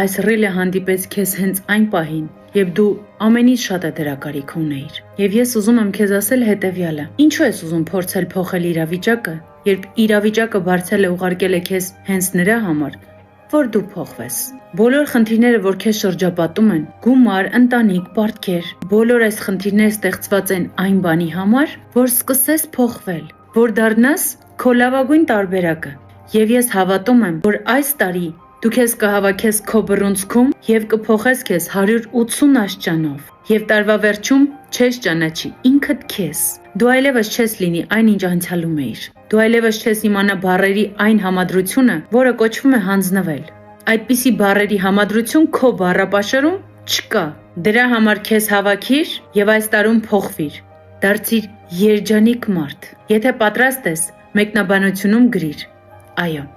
այս ռիլը հանդիպեց քեզ հենց այն պահին, երբ դու ամենից շատ դրա կարիք ունեիր։ Եվ ես ուզում եմ քեզ ասել հետևյալը. ինչու ես ուզում փորձել փոխել իրավիճակը, երբ իրավիճակը բարձել է ուղարկել է քեզ հենց նրա համար, որ դու փոխվես։ Բոլոր խնդիրները, որ քեզ շրջապատում են, գումար, ընտանիք, պարտքեր, բոլոր այս խնդիրները ստեղծված են այն բանի համար, որ սկսես փոխվել, որ դառնաս քո լավագույն տարբերակը։ Եվ ես հավատում եմ, որ այս տարի դու քեզ կհավաքես քո բռունցքում եւ կփոխես քեզ 180 աստիճանով։ Եվ տարվա վերջում չես ճանաչի ինքդ քեզ։ Դու այլևս չես լինի այն, ինչ անցյալում էիր։ Դու այլևս չես իմանա բառերի այն համադրությունը, որը կոչվում է հանձնվել։ Այդպիսի բառերի համադրություն քո բառապաշարում չկա։ Դրա համար քեզ հավաքիր եւ այս տարում փոխվիր։ Դարձիր երջանիկ մարդ։ Եթե պատրաստ ես, մեկնաբանությունում գրիր. այո։